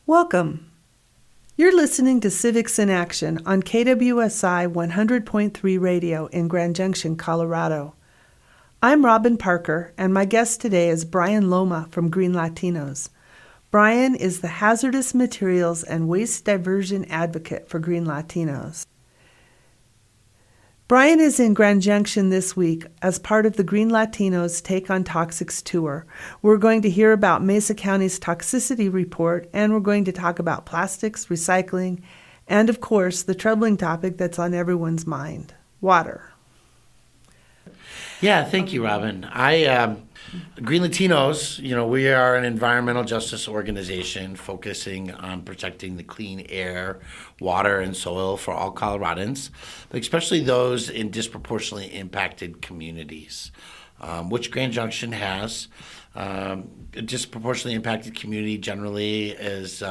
Welcome. You're listening to Civics in Action on KWSI 100.3 Radio in Grand Junction, Colorado. I'm Robin Parker, and my guest today is Brian Loma from GreenLatinos. Brian is the Hazardous Materials and Waste Diversion Advocate for GreenLatinos. Brian is in Grand Junction this week as part of the GreenLatinos Take on Toxics tour. We're going to hear about Mesa County's toxicity report, and we're going to talk about plastics, recycling, and of course, the troubling topic that's on everyone's mind, water. Yeah, thank you, Robin. GreenLatinos, we are an environmental justice organization focusing on protecting the clean air, water, and soil for all Coloradans, but especially those in disproportionately impacted communities, which Grand Junction has. A disproportionately impacted community generally is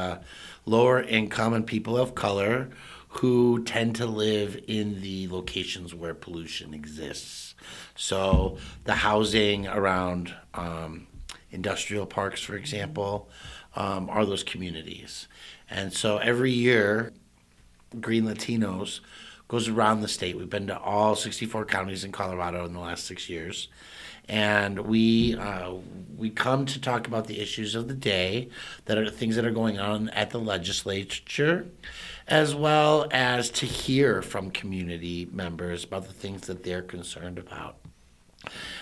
lower income and people of color who tend to live in the locations where pollution exists. So the housing around industrial parks, for example, are those communities. And so every year, GreenLatinos goes around the state. We've been to all 64 counties in Colorado in the last 6 years. And we come to talk about the issues of the day, that are things that are going on at the legislature, as well as to hear from community members about the things that they're concerned about.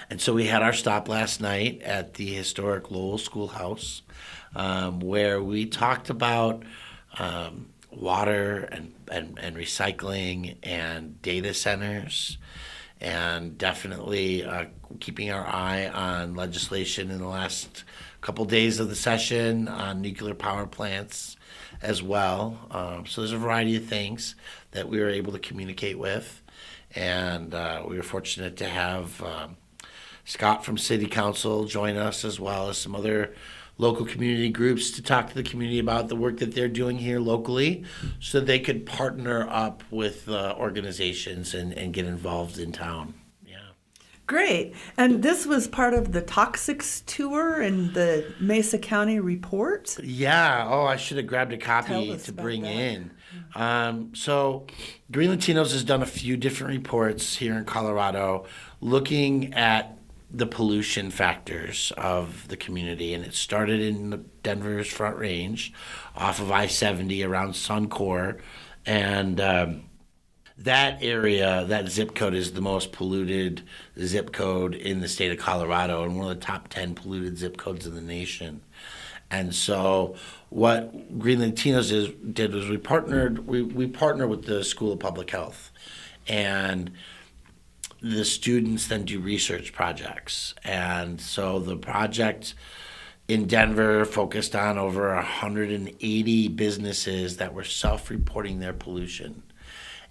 And so we had our stop last night at the historic Lowell Schoolhouse, where we talked about water and recycling and data centers, and definitely keeping our eye on legislation in the last couple days of the session on nuclear power plants as well. So there's a variety of things that we were able to communicate with, and we were fortunate to have Scott from City Council join us, as well as some other local community groups, to talk to the community about the work that they're doing here locally, so they could partner up with organizations and get involved in town. Yeah. Great. And this was part of the Toxics tour and the Mesa County report? Yeah. Oh, I should have grabbed a copy to bring in. So GreenLatinos has done a few different reports here in Colorado looking at the pollution factors of the community, and it started in Denver's Front Range off of I-70 around Suncor, and that area, that zip code, is the most polluted zip code in the state of Colorado, and one of the top 10 polluted zip codes in the nation. And so what GreenLatinos did was we partnered with the School of Public Health, and the students then do research projects. And so the project in Denver focused on over 180 businesses that were self-reporting their pollution.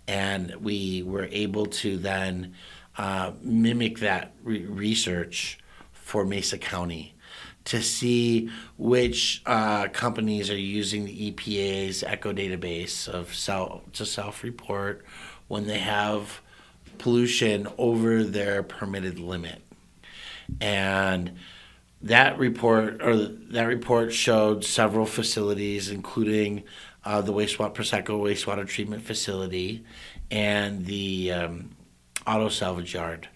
And we were able to then mimic that research for Mesa County to see which companies are using the EPA's ECHO database to self-report when they have pollution over their permitted limit. And that report showed several facilities, including the Prosecco wastewater treatment facility and the auto salvage yard,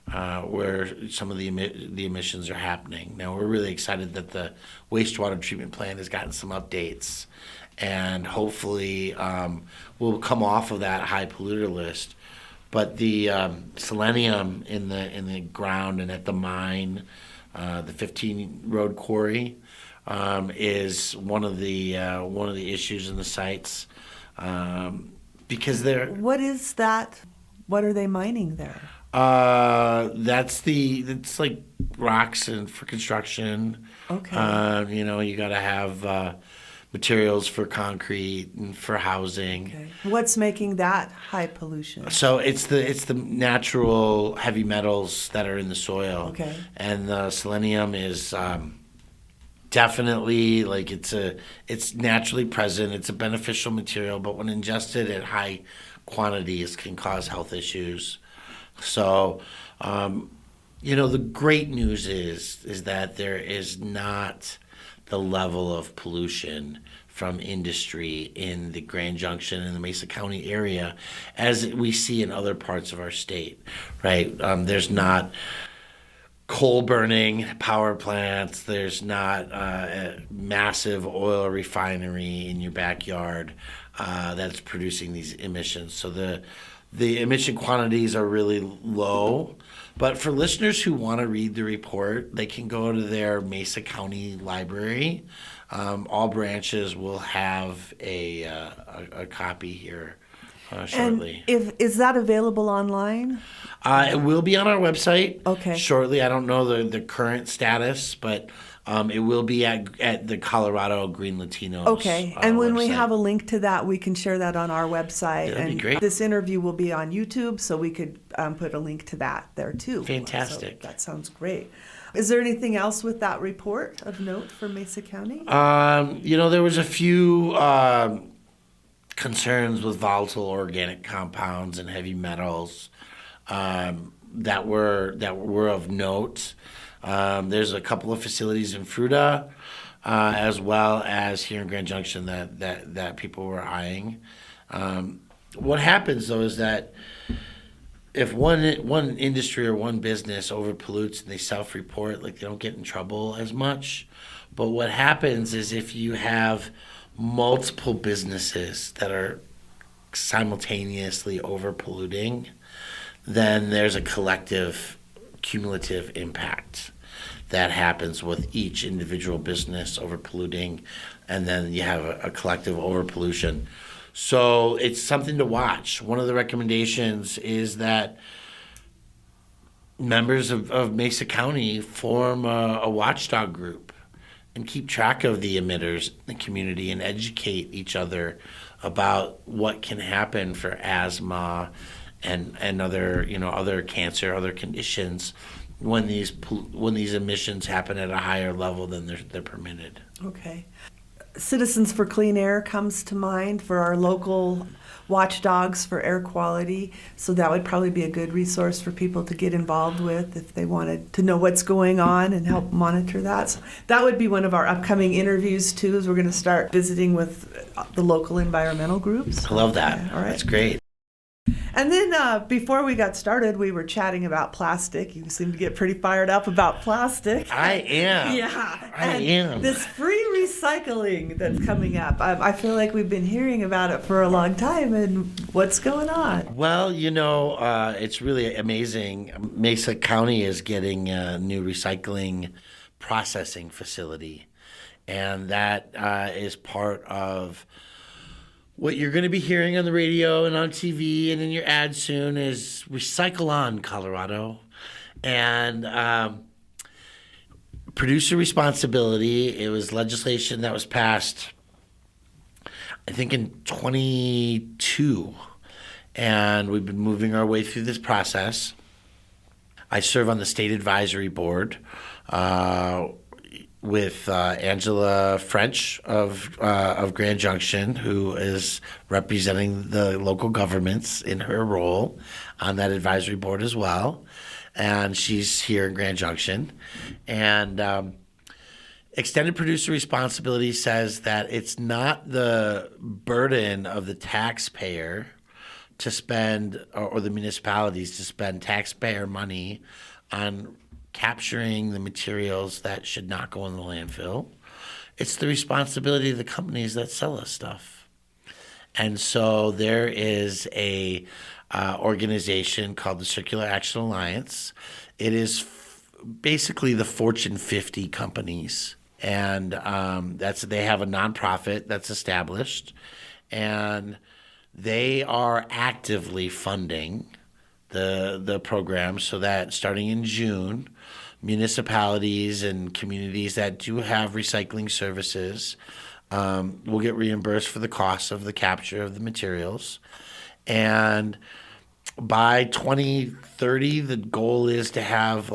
where some of the emissions are happening. Now, we're really excited that the wastewater treatment plant has gotten some updates, and hopefully will come off of that high polluter list. But the selenium in the ground and at the mine, the 15 road quarry, is one of the issues in the sites, because they're. What is that? What are they mining there? It's like rocks and for construction. Okay. You got to have materials for concrete and for housing. Okay. What's making that high pollution? So it's the natural heavy metals that are in the soil. Okay. And the selenium is definitely it's naturally present. It's a beneficial material, but when ingested at high quantities can cause health issues. So, the great news is that there is not the level of pollution from industry in the Grand Junction and the Mesa County area as we see in other parts of our state, right? There's not coal burning power plants. There's not a massive oil refinery in your backyard that's producing these emissions. So the emission quantities are really low. But for listeners who want to read the report, they can go to their Mesa County library. All branches will have a copy here shortly. And is that available online? It will be on our website Okay. shortly. I don't know the current status, but it will be at the Colorado GreenLatinos. Okay. And when we website. have a link to that, we can share that on our website. That'd be great. This interview will be on YouTube, so we could put a link to that there too. Fantastic. So that sounds great. Is there anything else with that report of note for Mesa County? There was a few concerns with volatile organic compounds and heavy metals that were of note. There's a couple of facilities in Fruta, as well as here in Grand Junction that people were eyeing. What happens though is that if one industry or one business overpollutes and they self-report, like they don't get in trouble as much. But what happens is if you have multiple businesses that are simultaneously overpolluting, then there's a collective cumulative impact that happens with each individual business overpolluting, and then you have a collective overpollution. So it's something to watch. One of the recommendations is that members of Mesa County form a watchdog group and keep track of the emitters in the community and educate each other about what can happen for asthma and other cancer, other conditions when these emissions happen at a higher level than they're permitted. Okay. Citizens for Clean Air comes to mind for our local watchdogs for air quality. So that would probably be a good resource for people to get involved with if they wanted to know what's going on and help monitor that. So that would be one of our upcoming interviews too, is we're going to start visiting with the local environmental groups. I love that. Okay, all right. That's great. And then before we got started, we were chatting about plastic. You seem to get pretty fired up about plastic. I am. Yeah. I am. This free recycling that's coming up. I feel like we've been hearing about it for a long time. And what's going on? Well, it's really amazing. Mesa County is getting a new recycling processing facility. And that is part of what you're going to be hearing on the radio and on TV and in your ad soon is Recycle On, Colorado. And producer responsibility, it was legislation that was passed, I think, in 22. And we've been moving our way through this process. I serve on the state advisory board with Angela French of Grand Junction, who is representing the local governments in her role on that advisory board as well. And she's here in Grand Junction. And extended producer responsibility says that it's not the burden of the taxpayer to spend, or the municipalities to spend taxpayer money on capturing the materials that should not go in the landfill. It's the responsibility of the companies that sell us stuff. And so there is a organization called the Circular Action Alliance. It is basically the Fortune 50 companies. And they have a nonprofit that's established. And they are actively funding the program so that starting in June, municipalities and communities that do have recycling services will get reimbursed for the cost of the capture of the materials. And by 2030, the goal is to have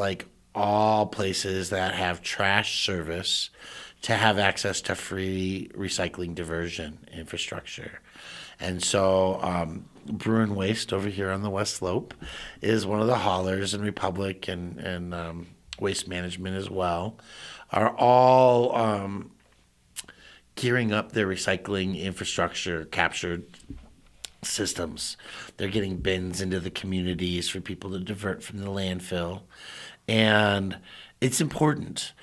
all places that have trash service to have access to free recycling diversion infrastructure. And so Bruin Waste over here on the West Slope is one of the haulers, and Republic and Waste Management as well are all gearing up their recycling infrastructure captured systems. They're getting bins into the communities for people to divert from the landfill. And it's important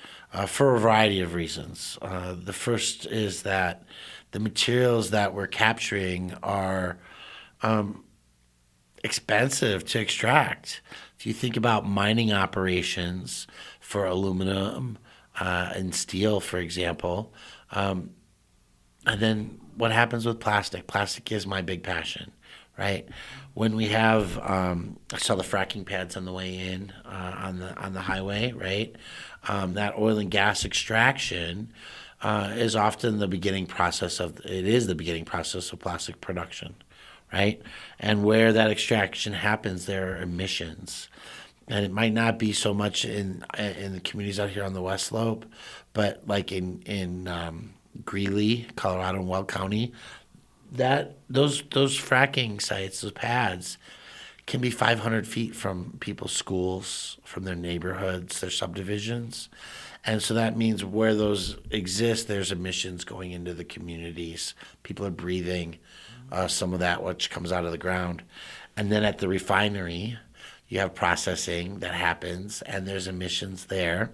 for a variety of reasons. The first is that the materials that we're capturing are expensive to extract. If you think about mining operations for aluminum and steel, for example, and then what happens with plastic? Plastic is my big passion, right? When we have, I saw the fracking pads on the way in on the highway, right? That oil and gas extraction is often the beginning process of. It is the beginning process of plastic production, right? And where that extraction happens, there are emissions. And it might not be so much in the communities out here on the West Slope, but like in Greeley, Colorado, and Weld County, that those fracking sites, those pads, can be 500 feet from people's schools, from their neighborhoods, their subdivisions. And so that means where those exist, there's emissions going into the communities. People are breathing some of that which comes out of the ground. And then at the refinery, you have processing that happens, and there's emissions there.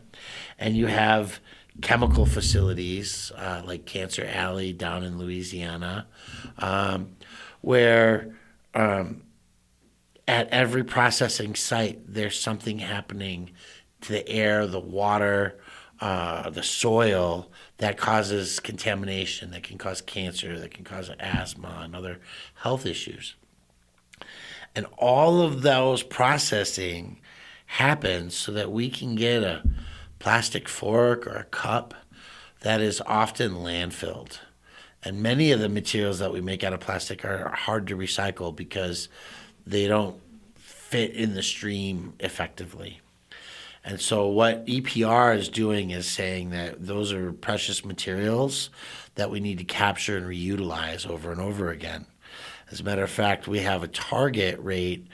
And you have chemical facilities like Cancer Alley down in Louisiana, where at every processing site, there's something happening to the air, the water, the soil that causes contamination, that can cause cancer, that can cause asthma and other health issues. And all of those processing happens so that we can get a plastic fork or a cup that is often landfilled. And many of the materials that we make out of plastic are hard to recycle because they don't fit in the stream effectively. And so what EPR is doing is saying that those are precious materials that we need to capture and reutilize over and over again. As a matter of fact, we have a target rate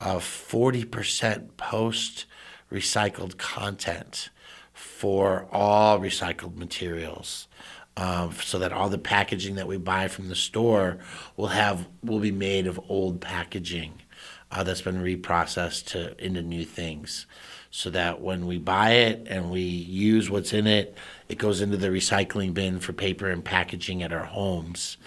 of 40% post-recycled content for all recycled materials, so that all the packaging that we buy from the store will be made of old packaging that's been reprocessed into new things, so that when we buy it and we use what's in it, it goes into the recycling bin for paper and packaging at our homes,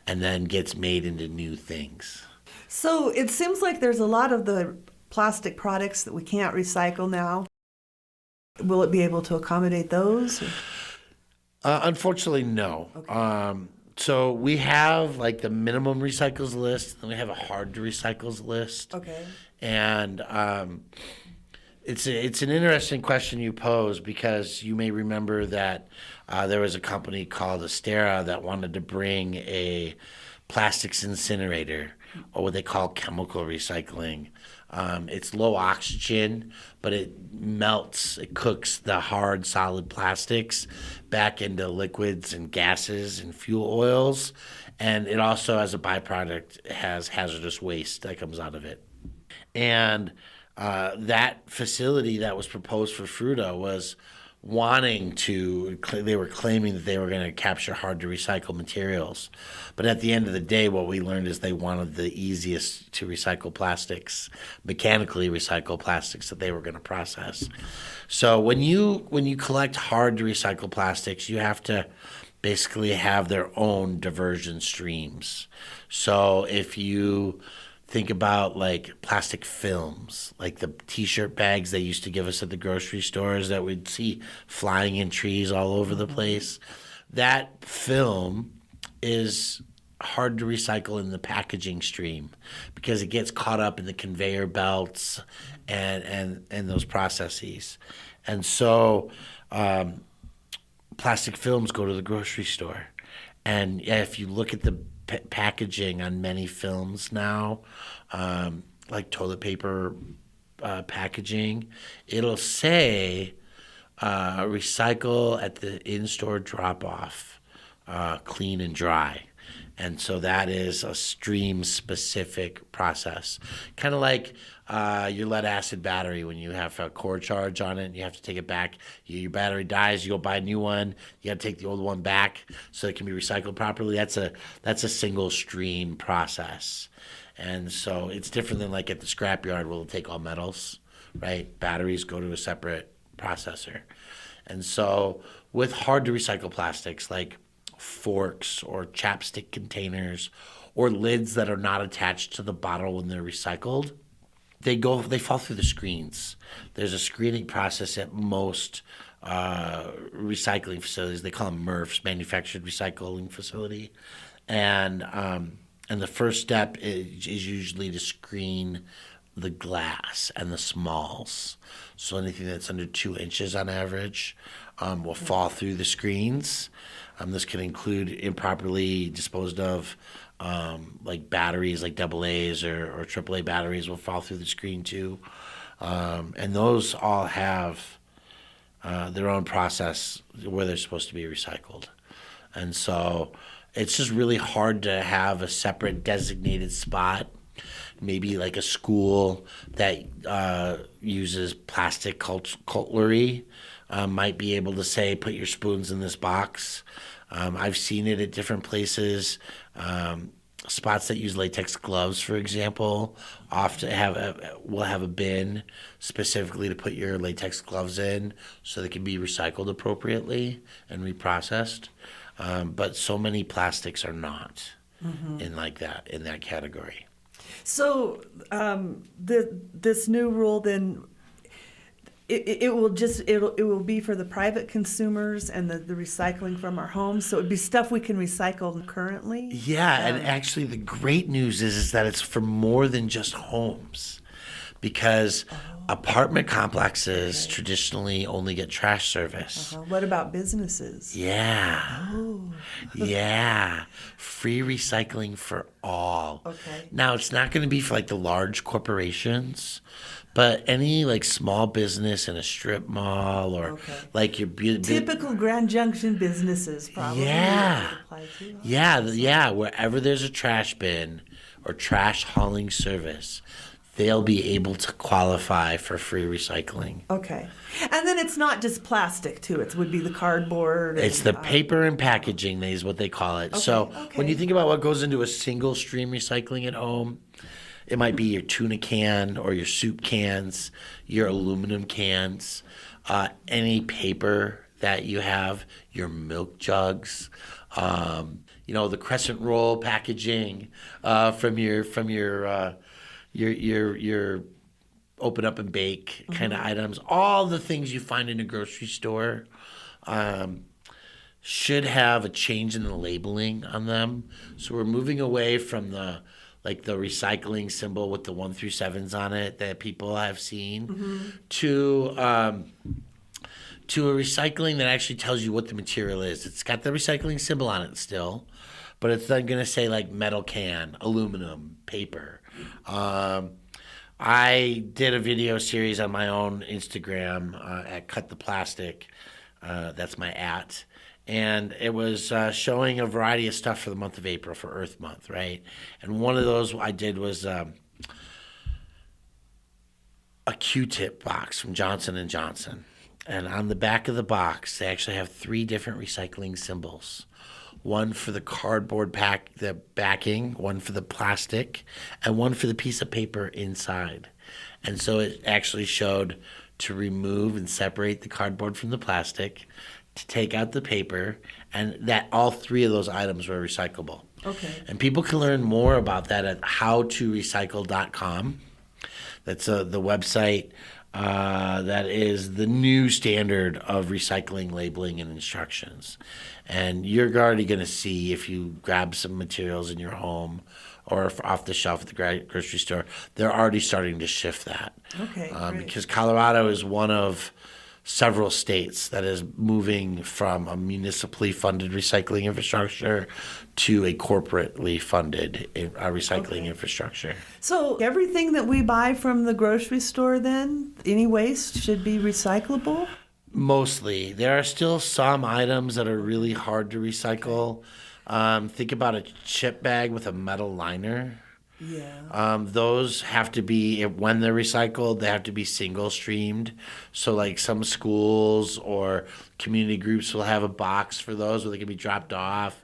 and then gets made into new things. So it seems like there's a lot of the plastic products that we can't recycle now. Will it be able to accommodate those? Unfortunately, no. Okay. So we have like the minimum recycles list, and we have a hard to recycles list. Okay. And it's an interesting question you pose, because you may remember that there was a company called Astera that wanted to bring a plastics incinerator, or what they call chemical recycling. It's low oxygen, but it cooks the hard, solid plastics back into liquids and gases and fuel oils. And it also, as a byproduct, has hazardous waste that comes out of it. And that facility that was proposed for Fruta was they were claiming that they were going to capture hard to recycle materials. But at the end of the day, what we learned is they wanted the easiest to recycle plastics, mechanically recycle plastics that they were going to process. So when you collect hard to recycle plastics, you have to basically have their own diversion streams. So if you think about like plastic films, like the T-shirt bags they used to give us at the grocery stores that we'd see flying in trees all over the place. That film is hard to recycle in the packaging stream because it gets caught up in the conveyor belts and those processes. And so plastic films go to the grocery store. And if you look at the packaging on many films now, like toilet paper packaging, it'll say recycle at the in-store drop-off, clean and dry. And so that is a stream-specific process. Kind of like your lead-acid battery when you have a core charge on it and you have to take it back. Your battery dies, you go buy a new one. You got to take the old one back so it can be recycled properly. That's a single-stream process. And so it's different than like at the scrapyard where we'll take all metals, right? Batteries go to a separate processor. And so with hard-to-recycle plastics like forks or chapstick containers or lids that are not attached to the bottle when they're recycled, they fall through the screens. There's a screening process at most recycling facilities. They call them MRFs, manufactured recycling facility, and the first step is usually to screen the glass and the smalls. So anything that's under 2 inches on average will fall through the screens. This can include improperly disposed of, like batteries, like AA's or AAA batteries will fall through the screen too. And those all have their own process where they're supposed to be recycled. And so it's just really hard to have a separate designated spot. Maybe like a school that uses plastic cutlery might be able to say, put your spoons in this box. I've seen it at different places. Spots that use latex gloves, for example, often will have a bin specifically to put your latex gloves in so they can be recycled appropriately and reprocessed. But so many plastics are not in that category. So this new rule then, it will be for the private consumers and the recycling from our homes. So it'd be stuff we can recycle currently. Yeah, and actually the great news is that it's for more than just homes, because apartment complexes traditionally only get trash service. What about businesses? Yeah. Oh. Yeah. Free recycling for all. Okay. Now, it's not going to be for like the large corporations, but any like small business in a strip mall or like your typical Grand Junction businesses probably. Yeah. Apply to. Yeah. Wherever there's a trash bin or trash hauling service, they'll be able to qualify for free recycling. Okay. And then it's not just plastic, too. It would be the cardboard. It's the paper and packaging is what they call it. So when you think about what goes into a single stream recycling at home, it might be your tuna can or your soup cans, your aluminum cans, any paper that you have, your milk jugs, the crescent roll packaging from your open up and bake kind of items. All the things you find in a grocery store should have a change in the labeling on them. So we're moving away from the recycling symbol with the 1 through 7s on it that people have seen to a recycling that actually tells you what the material is. It's got the recycling symbol on it still, but it's then going to say like metal can, aluminum, paper. I did a video series on my own Instagram at Cut the Plastic. That's my @ and it was showing a variety of stuff for the month of April, for Earth Month, right? And one of those I did was a Q-tip box from Johnson & Johnson. And on the back of the box, they actually have 3 different recycling symbols. One for the cardboard the backing, one for the plastic, and one for the piece of paper inside. And so it actually showed to remove and separate the cardboard from the plastic, to take out the paper, and that all 3 of those items were recyclable. Okay. And people can learn more about that at howtorecycle.com. That's the website that is the new standard of recycling labeling and instructions. And you're already going to see, if you grab some materials in your home or off the shelf at the grocery store, they're already starting to shift that. Okay, because Colorado is one of several states that is moving from a municipally funded recycling infrastructure to a corporately funded recycling infrastructure. So everything that we buy from the grocery store then, any waste should be recyclable? Mostly. There are still some items that are really hard to recycle. Think about a chip bag with a metal liner. Yeah. Those have to be, when they're recycled, they have to be single streamed. So, like some schools or community groups will have a box for those where they can be dropped off.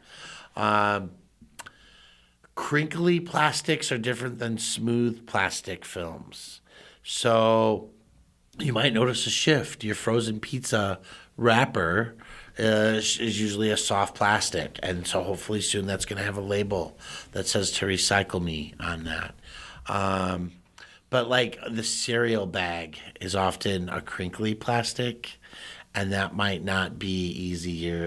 Um, Crinkly plastics are different than smooth plastic films. So, you might notice a shift. Your frozen pizza wrapper is usually a soft plastic. And so hopefully soon that's going to have a label that says to recycle me on that. But like the cereal bag is often a crinkly plastic, and that might not be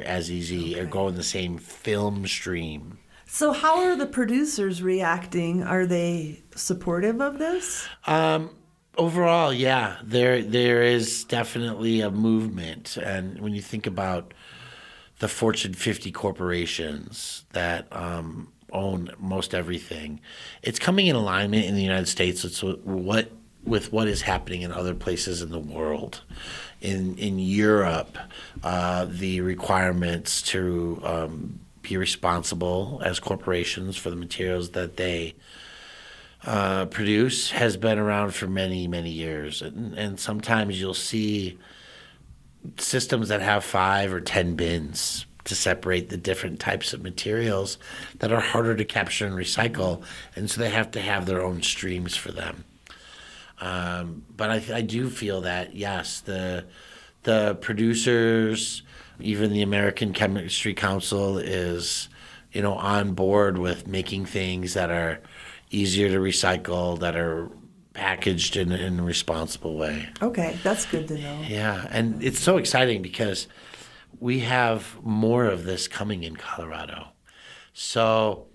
as easy or go in the same film stream. So how are the producers reacting? Are they supportive of this? Overall, yeah, there is definitely a movement, and when you think about the Fortune 50 corporations that own most everything, it's coming in alignment in the United States with what is happening in other places in the world. In Europe, the requirements to be responsible as corporations for the materials that they produce has been around for many, many years. And sometimes you'll see systems that have 5 or 10 bins to separate the different types of materials that are harder to capture and recycle. And so they have to have their own streams for them. But I do feel that, yes, the producers, even the American Chemistry Council is, on board with making things that are easier to recycle, that are packaged in a responsible way. Okay, that's good to know. Yeah, and it's so exciting because we have more of this coming in Colorado. So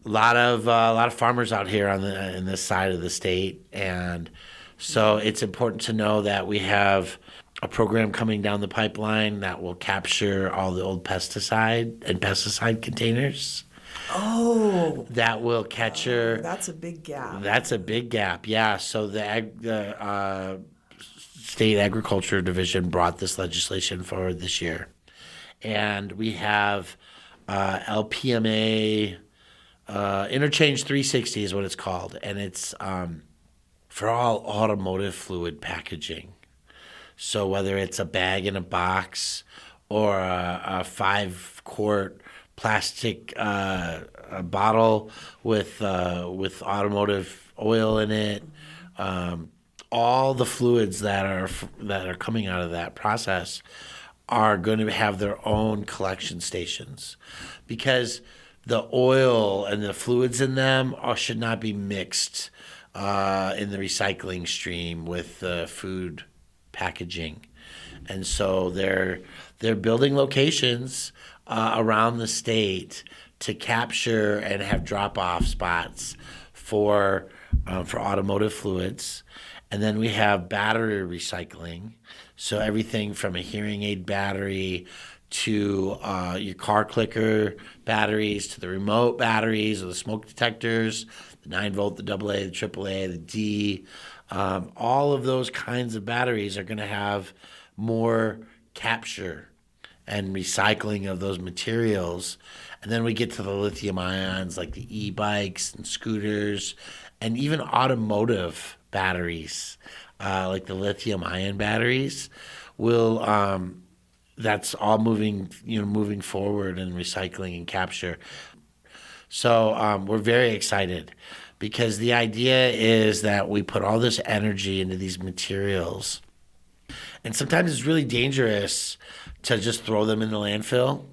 a lot of farmers out here in this side of the state, and so it's important to know that we have a program coming down the pipeline that will capture all the old pesticide containers. Oh, that will capture. That's a big gap. That's a big gap. Yeah. So the state agriculture division brought this legislation forward this year, and we have LPMA Interchange 360 is what it's called, and it's for all automotive fluid packaging. So whether it's a bag in a box or a 5-quart plastic bottle with automotive oil in it, all the fluids that are coming out of that process are going to have their own collection stations, because the oil and the fluids in them should not be mixed in the recycling stream with the food packaging. And so they're building locations around the state to capture and have drop-off spots for automotive fluids. And then we have battery recycling. So everything from a hearing aid battery to your car clicker batteries, to the remote batteries or the smoke detectors, the 9-volt, the AA, the AAA, the D. All of those kinds of batteries are going to have more capture and recycling of those materials. And then we get to the lithium ions, like the e-bikes and scooters, and even automotive batteries, like the lithium ion batteries will, that's all moving forward in recycling and capture. So we're very excited, because the idea is that we put all this energy into these materials, and sometimes it's really dangerous to just throw them in the landfill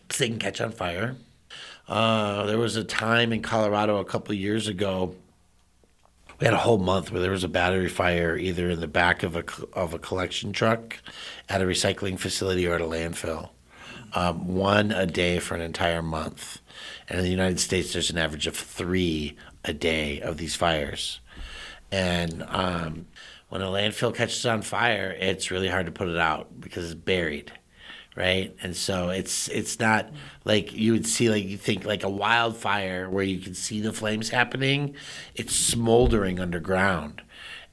because they can catch on fire. There was a time in Colorado a couple of years ago, we had a whole month where there was a battery fire either in the back of a collection truck at a recycling facility or at a landfill. One a day for an entire month. And in the United States, there's an average of 3 a day of these fires. And when a landfill catches on fire, it's really hard to put it out because it's buried, right? And so it's not like you would see, like you think like a wildfire where you can see the flames happening. It's smoldering underground,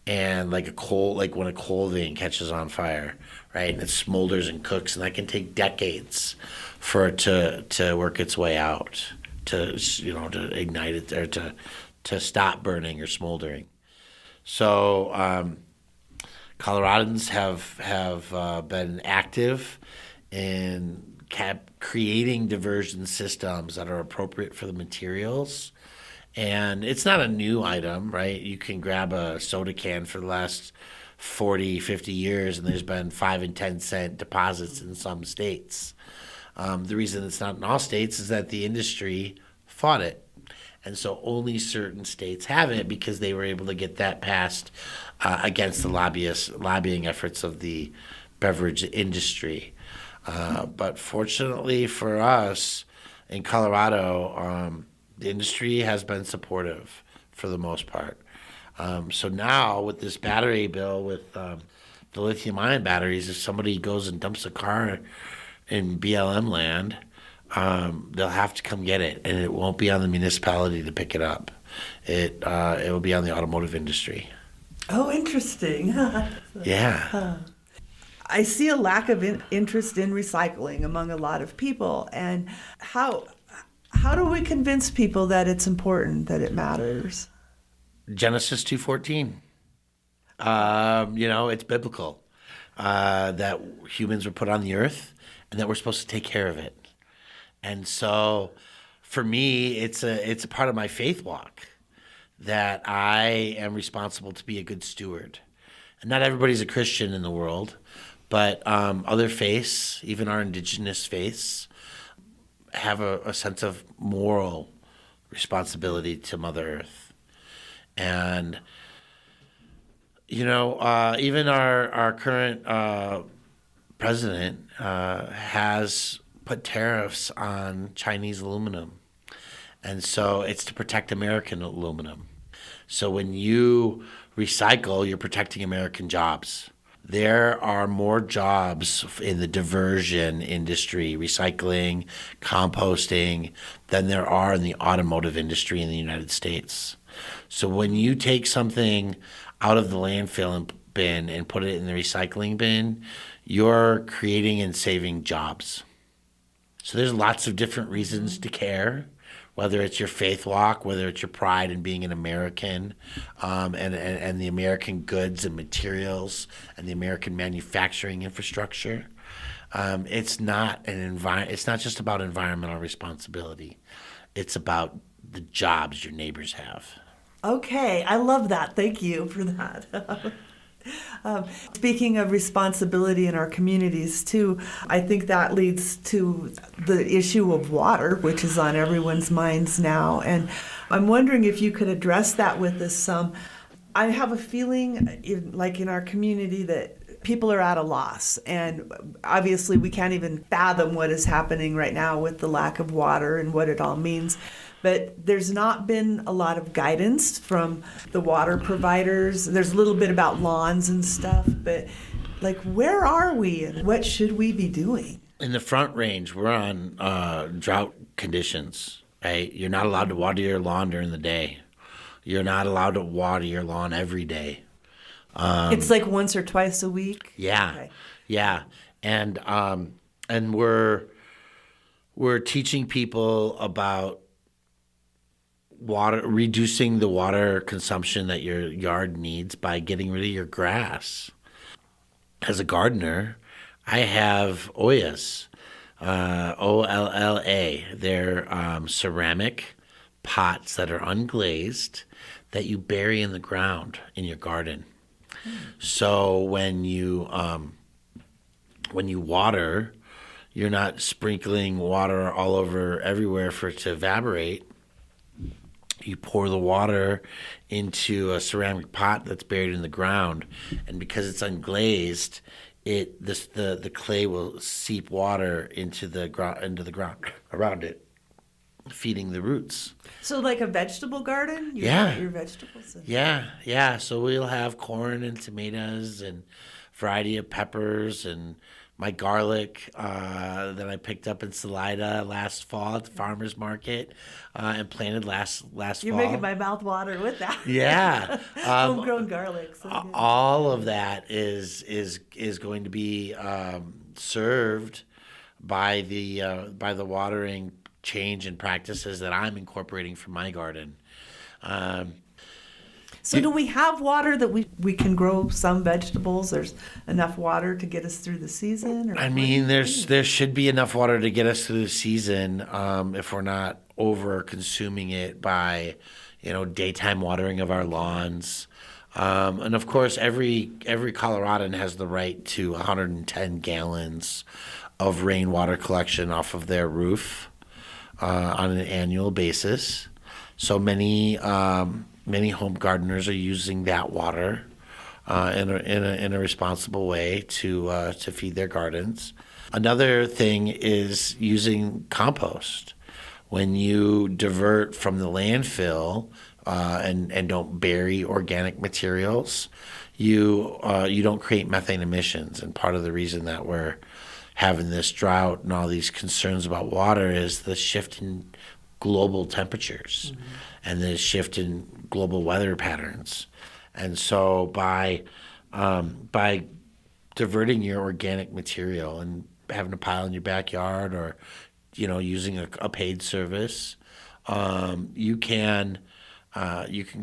and like when a coal vein catches on fire, right? And it smolders and cooks, and that can take decades for it to work its way out, to ignite it, or to stop burning or smoldering. So Coloradans have been active in creating diversion systems that are appropriate for the materials. And it's not a new item, right? You can grab a soda can for the last 40, 50 years, and there's been 5 and 10 cent deposits in some states. The reason it's not in all states is that the industry fought it. And so only certain states have it because they were able to get that passed against the lobbying efforts of the beverage industry. But fortunately for us in Colorado, the industry has been supportive for the most part. So now with this battery bill, with the lithium-ion batteries, if somebody goes and dumps a car in BLM land, they'll have to come get it, and it won't be on the municipality to pick it up. It will be on the automotive industry. Oh, interesting. Yeah. I see a lack of interest in recycling among a lot of people, and how do we convince people that it's important, that it matters? Genesis 2:14. It's biblical that humans were put on the earth and that we're supposed to take care of it. And so for me, it's a part of my faith walk that I am responsible to be a good steward. And not everybody's a Christian in the world, but other faiths, even our indigenous faiths, have a sense of moral responsibility to Mother Earth. And, even our current president has put tariffs on Chinese aluminum. And so it's to protect American aluminum. So when you recycle, you're protecting American jobs. There are more jobs in the diversion industry, recycling, composting, than there are in the automotive industry in the United States. So when you take something out of the landfill bin and put it in the recycling bin, you're creating and saving jobs. So there's lots of different reasons to care, whether it's your faith walk, whether it's your pride in being an American, and the American goods and materials and the American manufacturing infrastructure. It's not just about environmental responsibility. It's about the jobs your neighbors have. Okay, I love that. Thank you for that. Speaking of responsibility in our communities too, I think that leads to the issue of water, which is on everyone's minds now. And I'm wondering if you could address that with us some. I have a feeling, in our community, that people are at a loss. And obviously we can't even fathom what is happening right now with the lack of water and what it all means. But there's not been a lot of guidance from the water providers. There's a little bit about lawns and stuff, but where are we and what should we be doing? In the Front Range, we're on drought conditions, right? You're not allowed to water your lawn during the day. You're not allowed to water your lawn every day. It's like once or twice a week? Yeah, okay. Yeah. And we're teaching people about reducing the water consumption that your yard needs by getting rid of your grass. As a gardener, I have Oyas, OLLA. They're ceramic pots that are unglazed that you bury in the ground in your garden. So when you water, you're not sprinkling water all over everywhere for it to evaporate. You pour the water into a ceramic pot that's buried in the ground, and because it's unglazed, the clay will seep water into the ground around it, feeding the roots. So like a vegetable garden? You Yeah. Your vegetables? Yeah. So we'll have corn and tomatoes and variety of peppers and my garlic that I picked up in Salida last fall at the farmer's market and planted last You're fall. making my mouth water with that. Yeah. Homegrown garlic. So good. All of that is going to be served by the watering change and practices that I'm incorporating for my garden. So do we have water that we can grow some vegetables? There's enough water to get us through the season? Or I mean, there should be enough water to get us through the season if we're not over consuming it by, daytime watering of our lawns. And of course, every Coloradan has the right to 110 gallons of rainwater collection off of their roof on an annual basis. So many home gardeners are using that water in a responsible way to feed their gardens. Another thing is using compost. When you divert from the landfill and don't bury organic materials, you don't create methane emissions. And part of the reason that we're having this drought and all these concerns about water is the shift in global temperatures and the shift in global weather patterns. And so by diverting your organic material and having a pile in your backyard or using a paid service, you can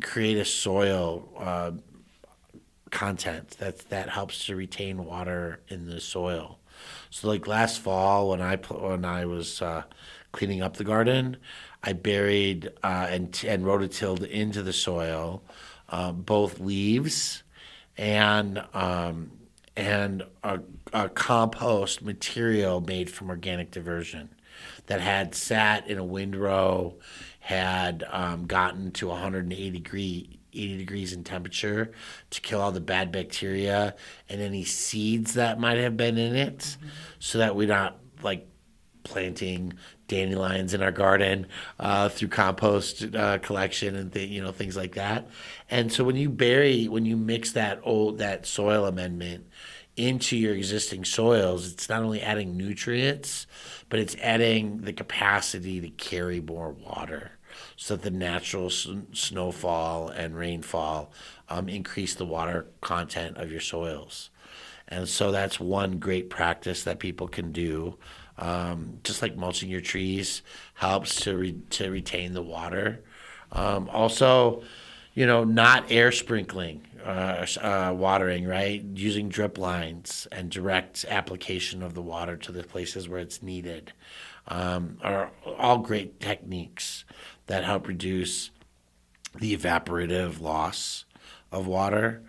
create a soil content that helps to retain water in the soil. So like last fall when I was cleaning up the garden, I buried and rototilled into the soil both leaves and a compost material made from organic diversion that had sat in a windrow, had gotten to 80 degrees in temperature to kill all the bad bacteria and any seeds that might have been in it, so that we're not like planting dandelions in our garden through compost collection and things like that. And so when you mix that soil amendment into your existing soils, it's not only adding nutrients, but it's adding the capacity to carry more water, so that the natural snowfall and rainfall increase the water content of your soils. And so that's one great practice that people can do. Just like mulching your trees helps to retain the water. Also, not air sprinkling, watering, right? Using drip lines and direct application of the water to the places where it's needed are all great techniques that help reduce the evaporative loss of water.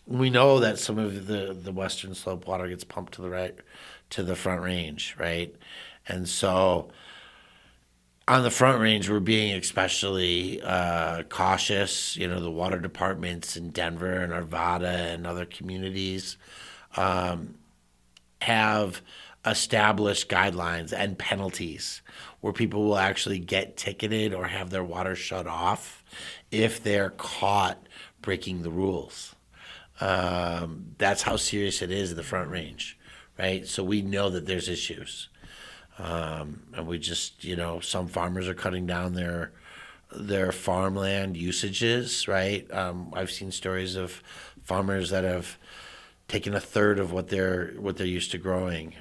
We know that some of the western slope water gets pumped to the Front Range, right? And so on the Front Range, we're being especially cautious. The water departments in Denver and Arvada and other communities have established guidelines and penalties where people will actually get ticketed or have their water shut off if they're caught breaking the rules. That's how serious it is in the Front Range, right? So we know that there's issues. And we just, some farmers are cutting down their farmland usages, right? I've seen stories of farmers that have taken a third of what they're used to growing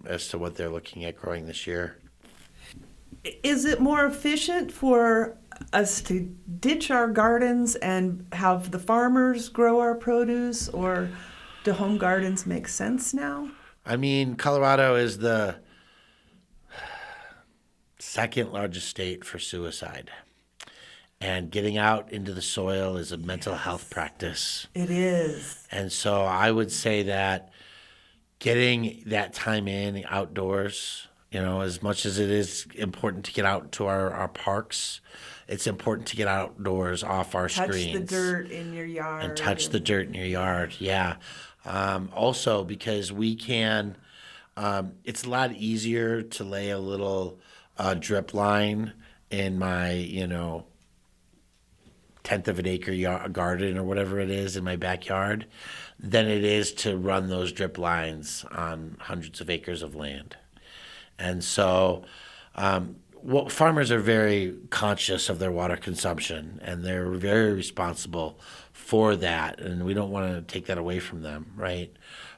as to what they're looking at growing this year. Is it more efficient for us to ditch our gardens and have the farmers grow our produce, or do home gardens make sense now? I mean, Colorado is the second largest state for suicide. And getting out into the soil is a mental health practice. It is. And so I would say that getting that time in outdoors, as much as it is important to get out to our parks, it's important to get outdoors off our screens. Touch the dirt in your yard. And touch the dirt in your yard, yeah. Also, because we can, it's a lot easier to lay a little drip line in my, tenth of an acre garden or whatever it is in my backyard than it is to run those drip lines on hundreds of acres of land. And so farmers are very conscious of their water consumption, and they're very responsible for that, and we don't want to take that away from them, right?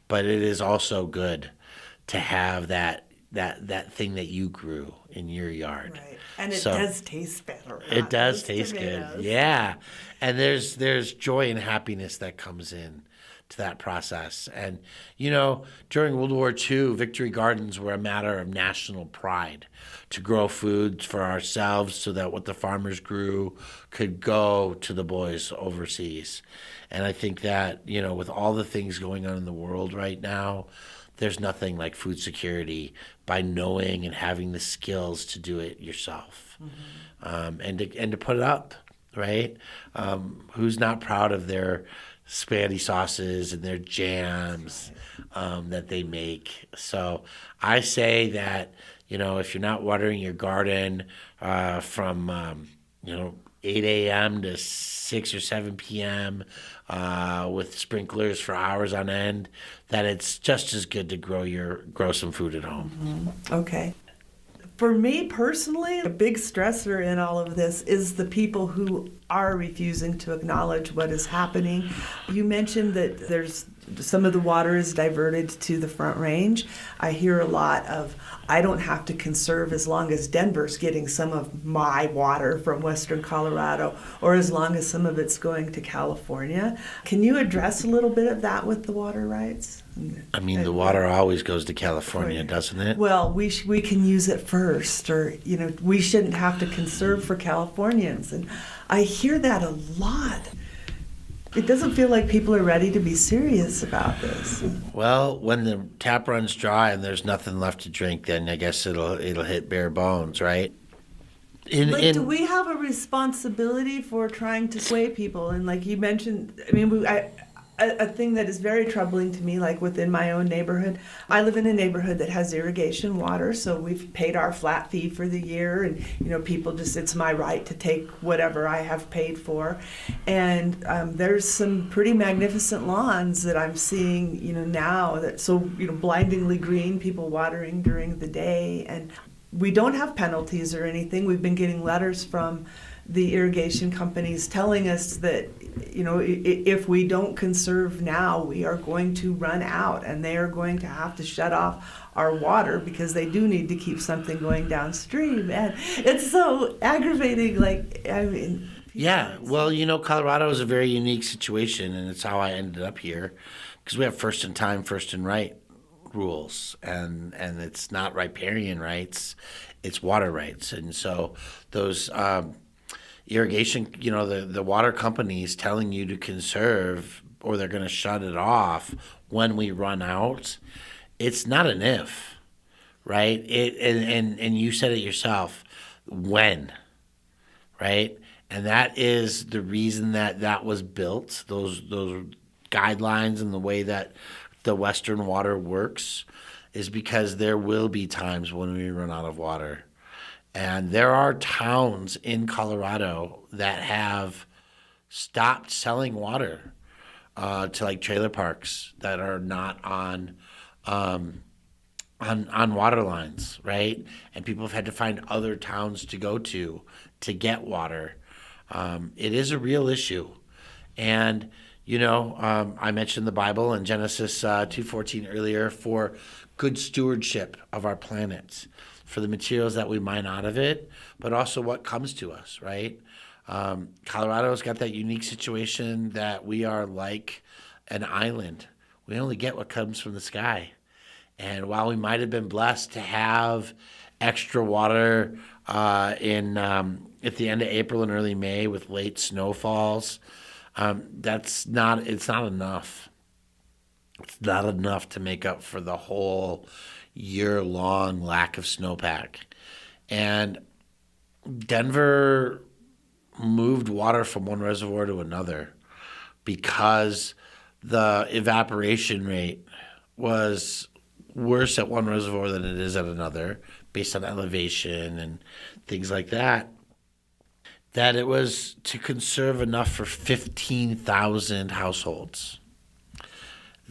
But it is also good to have that thing that you grew in your yard. Right. And it does taste better. It does taste good. Yeah. And there's joy and happiness that comes in to that process. And, during World War II, Victory Gardens were a matter of national pride to grow food for ourselves so that what the farmers grew could go to the boys overseas. And I think that, with all the things going on in the world right now, there's nothing like food security by knowing and having the skills to do it yourself, and to put it up, right? Who's not proud of their spaghetti sauces and their jams that they make? So I say that, if you're not watering your garden from 8 a.m. to 6 or 7 p.m. With sprinklers for hours on end, that it's just as good to grow some food at home. Mm-hmm. Okay. For me personally, a big stressor in all of this is the people who are refusing to acknowledge what is happening. You mentioned that there's some of the water is diverted to the Front Range. I hear a lot of, I don't have to conserve as long as Denver's getting some of my water from Western Colorado, or as long as some of it's going to California. Can you address a little bit of that with the water rights? I mean, the water always goes to California, doesn't it? Well, we can use it first, or, we shouldn't have to conserve for Californians. And I hear that a lot. It doesn't feel like people are ready to be serious about this. Well, when the tap runs dry and there's nothing left to drink, then I guess it'll hit bare bones, right? Do we have a responsibility for trying to sway people? And like you mentioned, a thing that is very troubling to me, like within my own neighborhood, I live in a neighborhood that has irrigation water, so we've paid our flat fee for the year, and people it's my right to take whatever I have paid for. And there's some pretty magnificent lawns that I'm seeing, now that blindingly green, people watering during the day, and we don't have penalties or anything. We've been getting letters from the irrigation companies telling us that, if we don't conserve now, we are going to run out, and they are going to have to shut off our water because they do need to keep something going downstream. And it's so aggravating. Yeah, well, Colorado is a very unique situation, and it's how I ended up here, because we have first in time, first in right rules, and it's not riparian rights, it's water rights. And so those irrigation, the water companies telling you to conserve or they're going to shut it off when we run out, it's not an if, right? And you said it yourself, when, right? And that is the reason that was built, those guidelines and the way that the Western water works is because there will be times when we run out of water. And there are towns in Colorado that have stopped selling water to like trailer parks that are not on water lines, right? And people have had to find other towns to go to get water. It is a real issue. And, I mentioned the Bible in Genesis 2:14 earlier for good stewardship of our planet, for the materials that we mine out of it, but also what comes to us, right? Colorado's got that unique situation that we are like an island. We only get what comes from the sky. And while we might have been blessed to have extra water at the end of April and early May with late snowfalls, it's not enough. It's not enough to make up for the whole year-long lack of snowpack. And Denver moved water from one reservoir to another because the evaporation rate was worse at one reservoir than it is at another based on elevation and things like that, that it was to conserve enough for 15,000 households.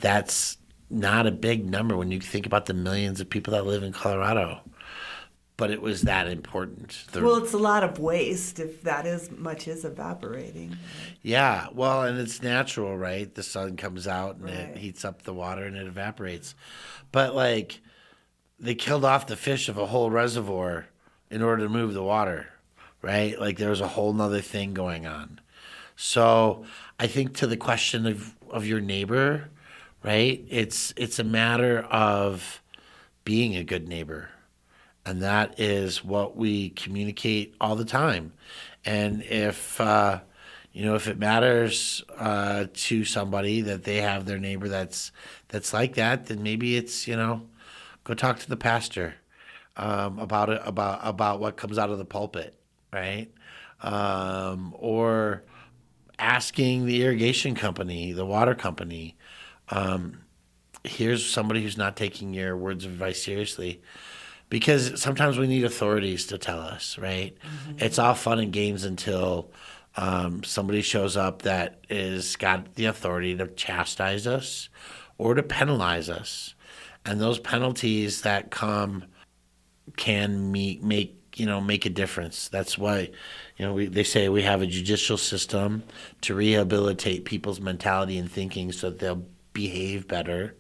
that's not a big number when you think about the millions of people that live in Colorado. But it was that important. Well, it's a lot of waste if that much is evaporating. Yeah, well, and it's natural, right? The sun comes out and it heats up the water and it evaporates. But like, they killed off the fish of a whole reservoir in order to move the water, right? Like there was a whole nother thing going on. So I think to the question of your neighbor, right? It's a matter of being a good neighbor. And that is what we communicate all the time. And if it matters to somebody that they have their neighbor that's like that, then maybe it's, go talk to the pastor about what comes out of the pulpit, right? Or asking the irrigation company, the water company, here's somebody who's not taking your words of advice seriously. Because sometimes we need authorities to tell us, right? Mm-hmm. It's all fun and games until somebody shows up that is got the authority to chastise us or to penalize us. And those penalties that come can make a difference. That's why, they say we have a judicial system to rehabilitate people's mentality and thinking so that they'll behave better.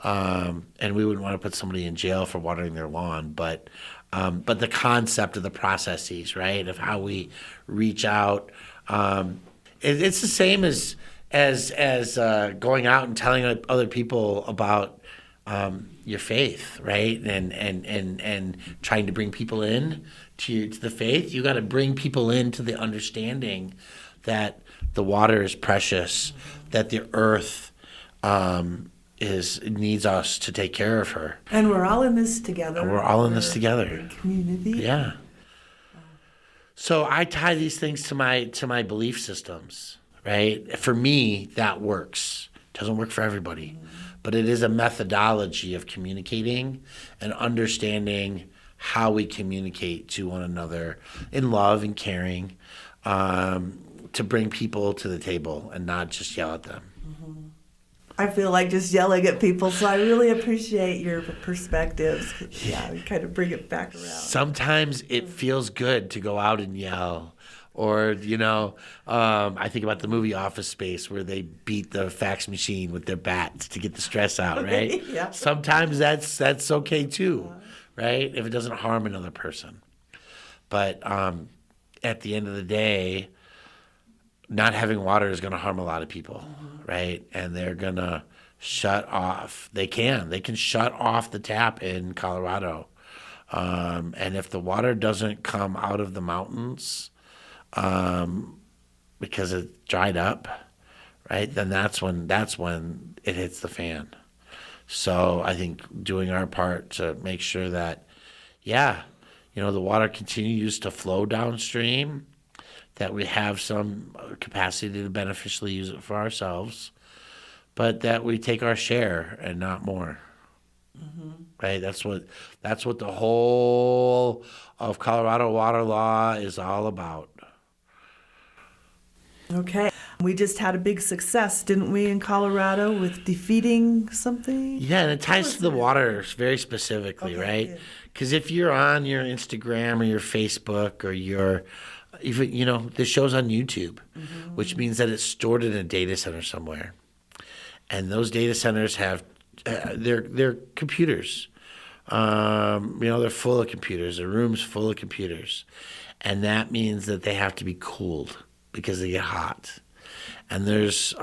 And we wouldn't want to put somebody in jail for watering their lawn, but the concept of the processes, right, of how we reach out, it's the same as going out and telling other people about your faith, right, and trying to bring people in to the faith. You got to bring people into the understanding that the water is precious, that the earth needs us to take care of her. And we're all in this together. Community. Yeah. So I tie these things to my belief systems, right? For me, that works. It doesn't work for everybody. But it is a methodology of communicating and understanding how we communicate to one another in love and caring, to bring people to the table and not just yell at them. Mm-hmm. I feel like just yelling at people, so I really appreciate your perspectives. Yeah, we kind of bring it back around. Sometimes it feels good to go out and yell. Or, I think about the movie Office Space where they beat the fax machine with their bats to get the stress out, right? Yeah. Sometimes that's okay too, right? If it doesn't harm another person. But at the end of the day, not having water is going to harm a lot of people, right? And they're going to shut off. They can shut off the tap in Colorado. And if the water doesn't come out of the mountains because it's dried up, right, then that's when it hits the fan. So I think doing our part to make sure that, the water continues to flow downstream, that we have some capacity to beneficially use it for ourselves, but that we take our share and not more. Mm-hmm. Right? That's what the whole of Colorado water law is all about. Okay. We just had a big success, didn't we, in Colorado with defeating something? Yeah, and it ties to the water very specifically, right? Because if you're on your Instagram or your Facebook or your even, this show's on YouTube, which means that it's stored in a data center somewhere. And those data centers have, they're computers. They're full of computers. The room's full of computers. And that means that they have to be cooled because they get hot. And there's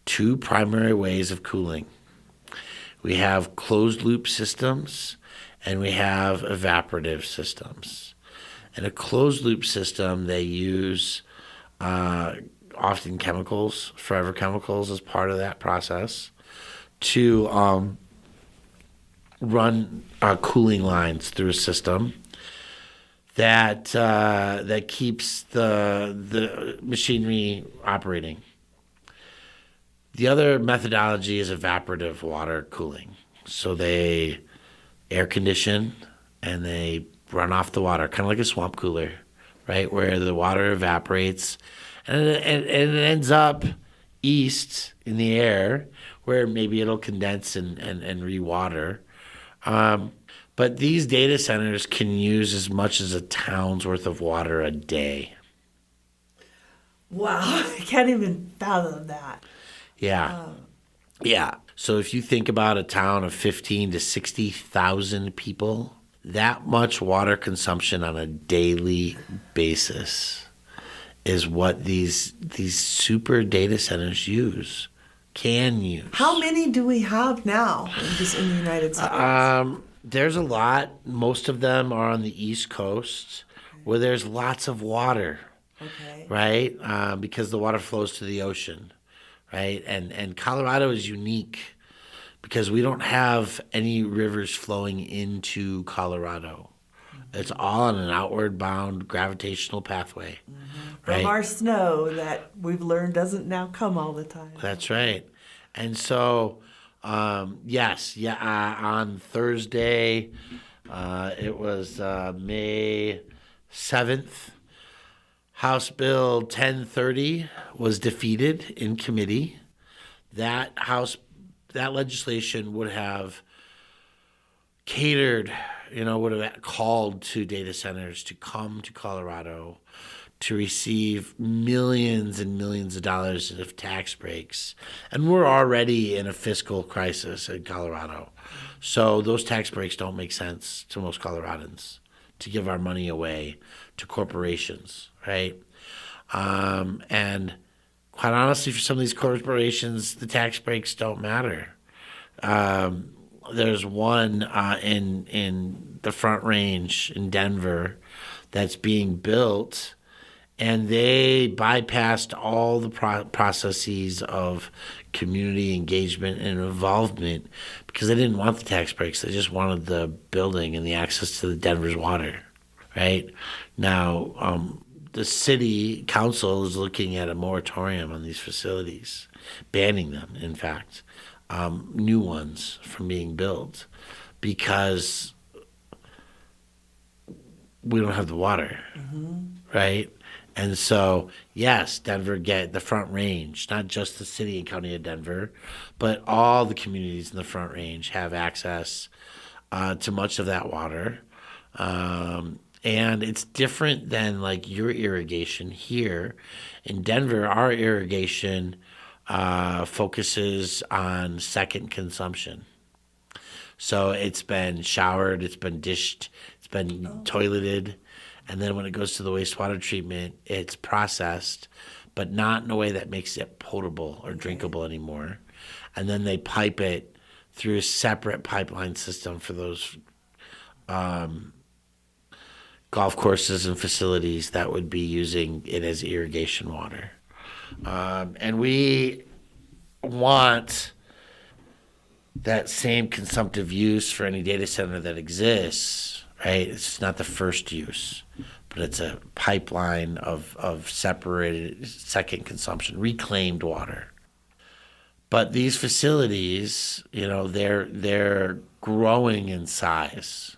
two primary ways of cooling. We have closed loop systems and we have evaporative systems. In a closed loop system, they use often chemicals, forever chemicals, as part of that process to run cooling lines through a system that keeps the machinery operating. The other methodology is evaporative water cooling. So they air condition and they run off the water, kind of like a swamp cooler, right? Where the water evaporates and it ends up east in the air where maybe it'll condense and re-water. But these data centers can use as much as a town's worth of water a day. Wow, I can't even fathom that. Yeah. Yeah. So if you think about a town of 15 to 60,000 people, that much water consumption on a daily basis is what these super data centers can use. How many do we have now just in the United States? There's a lot. Most of them are on the East Coast where there's lots of water, right? Because the water flows to the ocean, right? And Colorado is unique because we don't have any rivers flowing into Colorado. It's all on an outward bound gravitational pathway. Right? From our snow that we've learned doesn't now come all the time. That's right. And so, on Thursday, it was May 7th, House Bill 1030 was defeated in committee. That legislation would have catered, would have called to data centers to come to Colorado to receive millions and millions of dollars of tax breaks. And we're already in a fiscal crisis in Colorado. So those tax breaks don't make sense to most Coloradans to give our money away to corporations, right? And quite honestly, for some of these corporations, the tax breaks don't matter. There's one in the Front Range in Denver that's being built, and they bypassed all the processes of community engagement and involvement because they didn't want the tax breaks. They just wanted the building and the access to the Denver's water, right? Now, the city council is looking at a moratorium on these facilities, banning them, in fact, new ones from being built because we don't have the water, right? And so, yes, Denver get the Front Range, not just the city and county of Denver, but all the communities in the Front Range have access to much of that water. And it's different than like your irrigation here. In Denver, our irrigation focuses on second consumption. So it's been showered, it's been dished, it's been toileted. And then when it goes to the wastewater treatment, it's processed, but not in a way that makes it potable or drinkable anymore. And then they pipe it through a separate pipeline system for those golf courses and facilities that would be using it as irrigation water. And we want that same consumptive use for any data center that exists, right? It's not the first use, but it's a pipeline of separated second consumption, reclaimed water. But these facilities, they're growing in size.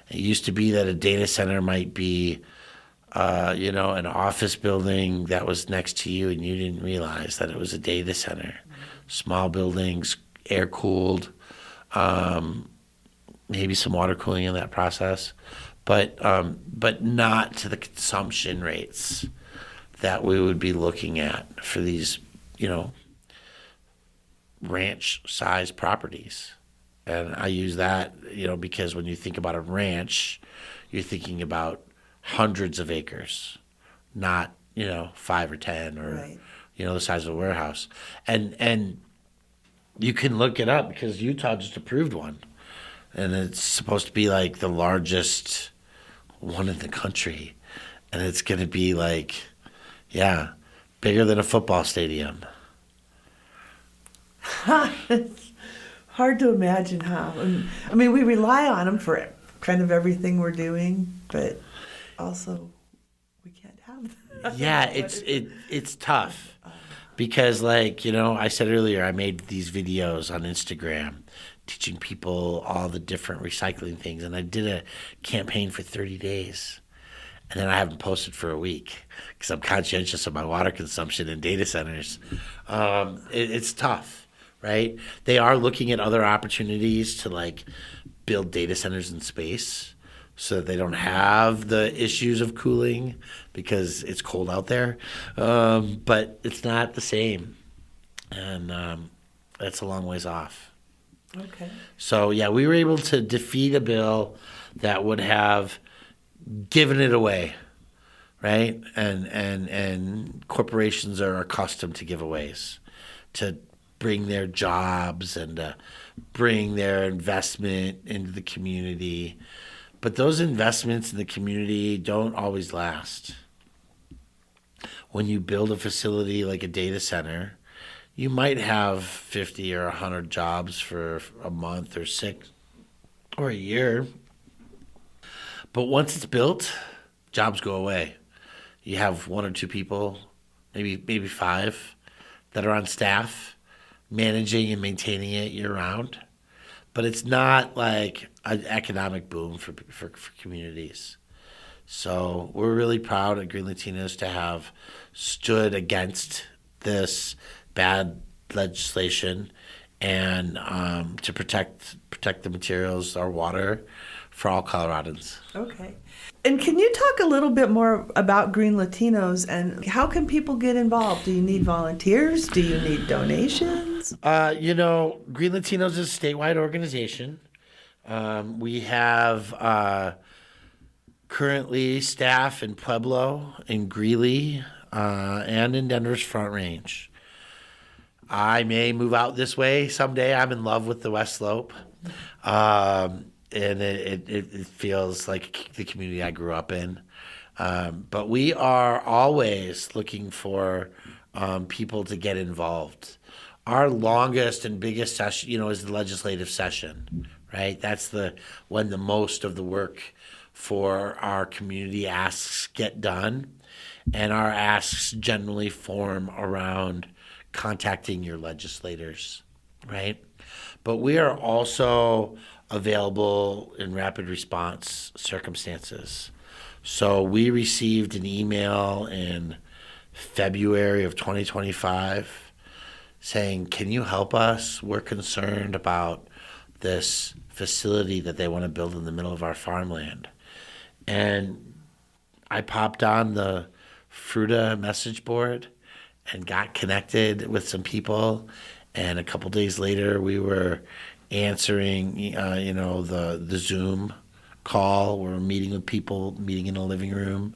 It used to be that a data center might be, an office building that was next to you and you didn't realize that it was a data center. Small buildings, air-cooled, maybe some water cooling in that process, but not to the consumption rates that we would be looking at for these, ranch-sized properties. And I use that, because when you think about a ranch, you're thinking about hundreds of acres, not, 5 or 10 or, Right. The size of a warehouse. And you can look it up because Utah just approved one. And it's supposed to be like the largest one in the country. And it's going to be like, bigger than a football stadium. It's hard to imagine how. I mean, we rely on them for kind of everything we're doing, but also we can't have them. Yeah, it's tough because, I said earlier, I made these videos on Instagram teaching people all the different recycling things, and I did a campaign for 30 days. And then I haven't posted for a week because I'm conscientious of my water consumption in data centers. It's tough, right? They are looking at other opportunities to like build data centers in space so that they don't have the issues of cooling because it's cold out there. But it's not the same. And that's a long ways off. Okay. So, yeah, we were able to defeat a bill that would have given it away, right? And corporations are accustomed to giveaways, to bring their jobs and bring their investment into the community. But those investments in the community don't always last. When you build a facility like a data center, you might have 50 or 100 jobs for a month or 6 or a year. But once it's built, jobs go away. You have 1 or 2 people, maybe 5, that are on staff managing and maintaining it year round. But it's not like an economic boom for communities. So we're really proud at GreenLatinos to have stood against this bad legislation and to protect the materials, our water, for all Coloradans. Okay. And can you talk a little bit more about GreenLatinos and how can people get involved? Do you need volunteers? Do you need donations? GreenLatinos is a statewide organization. We have currently staff in Pueblo, in Greeley, and in Denver's Front Range. I may move out this way someday. I'm in love with the West Slope. And it feels like the community I grew up in. But we are always looking for people to get involved. Our longest and biggest session, is the legislative session, right? That's when the most of the work for our community asks get done. And our asks generally form around contacting your legislators, right? But we are also available in rapid response circumstances. So we received an email in February of 2025 saying, can you help us? We're concerned about this facility that they want to build in the middle of our farmland. And I popped on the Fruta message board and got connected with some people. And a couple days later, we were answering, the Zoom call. We're meeting with people, meeting in a living room,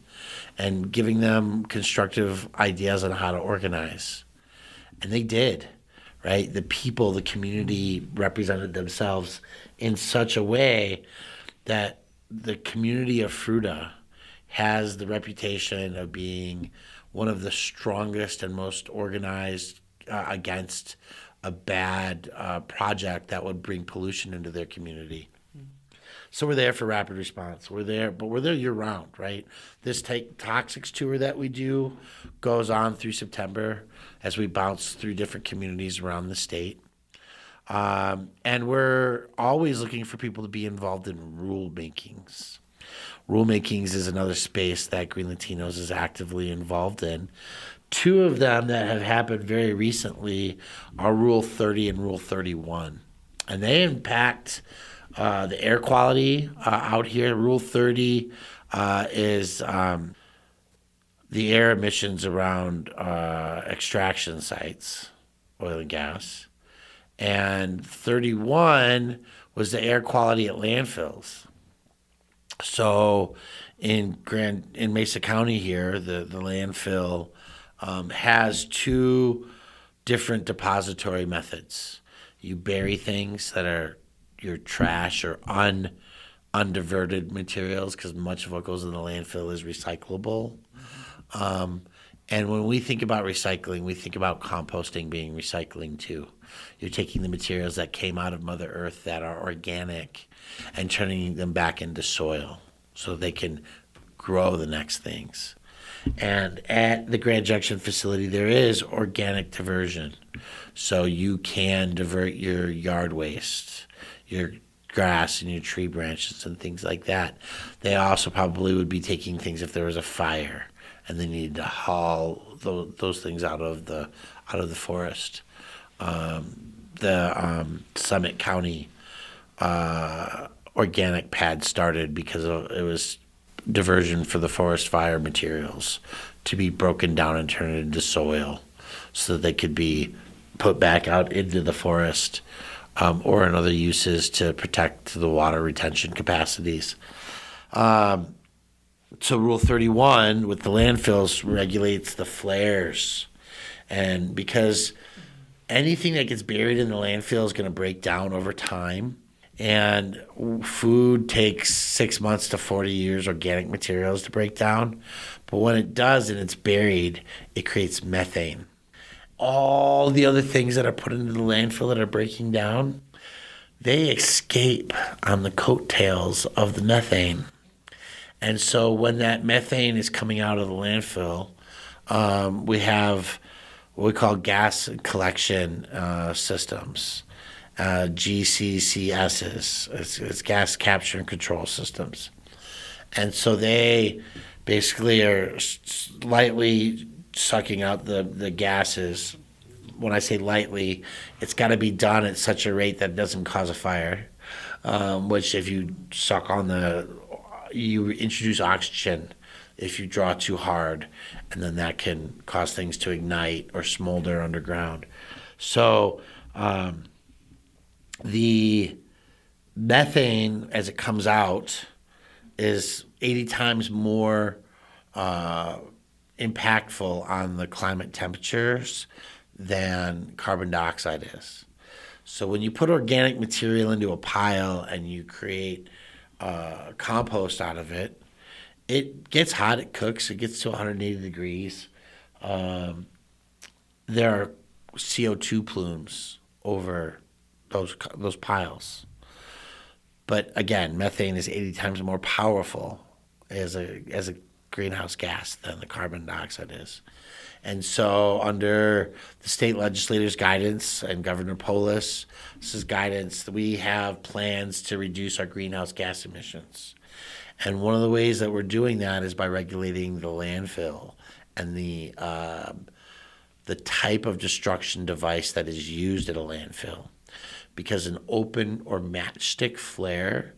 and giving them constructive ideas on how to organize. And they did, right? The people, the community represented themselves in such a way that the community of Fruta has the reputation of being one of the strongest and most organized against a bad project that would bring pollution into their community. So we're there for rapid response. We're there year round, right? This toxics tour that we do goes on through September as we bounce through different communities around the state. And we're always looking for people to be involved in rulemakings. Rulemakings is another space that GreenLatinos is actively involved in. 2 of them that have happened very recently are Rule 30 and Rule 31. And they impact the air quality out here. Rule 30 is the air emissions around extraction sites, oil and gas. And 31 was the air quality at landfills. So in Mesa County here, the landfill has 2 different depository methods. You bury things that are your trash or undiverted materials, because much of what goes in the landfill is recyclable. And when we think about recycling, we think about composting being recycling too. You're taking the materials that came out of Mother Earth that are organic and turning them back into soil so they can grow the next things. And at the Grand Junction facility, there is organic diversion. So you can divert your yard waste, your grass and your tree branches and things like that. They also probably would be taking things if there was a fire and they needed to haul those things out of the forest. Summit County organic pad started because it was diversion for the forest fire materials to be broken down and turned into soil so that they could be put back out into the forest or in other uses to protect the water retention capacities. So Rule 31 with the landfills regulates the flares. And because anything that gets buried in the landfill is going to break down over time. And food takes 6 months to 40 years, organic materials to break down. But when it does and it's buried, it creates methane. All the other things that are put into the landfill that are breaking down, they escape on the coattails of the methane. And so when that methane is coming out of the landfill, we have what we call gas collection systems, GCCSs. It's gas capture and control systems. And so they basically are lightly sucking out the gases. When I say lightly, it's got to be done at such a rate that it doesn't cause a fire, which if you suck on you introduce oxygen if you draw too hard, and then that can cause things to ignite or smolder underground. So the methane, as it comes out, is 80 times more impactful on the climate temperatures than carbon dioxide is. So when you put organic material into a pile and you create compost out of it, it gets hot, it cooks, it gets to 180 degrees. There are CO2 plumes over those piles. But again, methane is 80 times more powerful as a greenhouse gas than the carbon dioxide is. And so under the state legislator's guidance and Governor Polis's guidance, we have plans to reduce our greenhouse gas emissions. And one of the ways that we're doing that is by regulating the landfill and the type of destruction device that is used at a landfill. Because an open or matchstick flare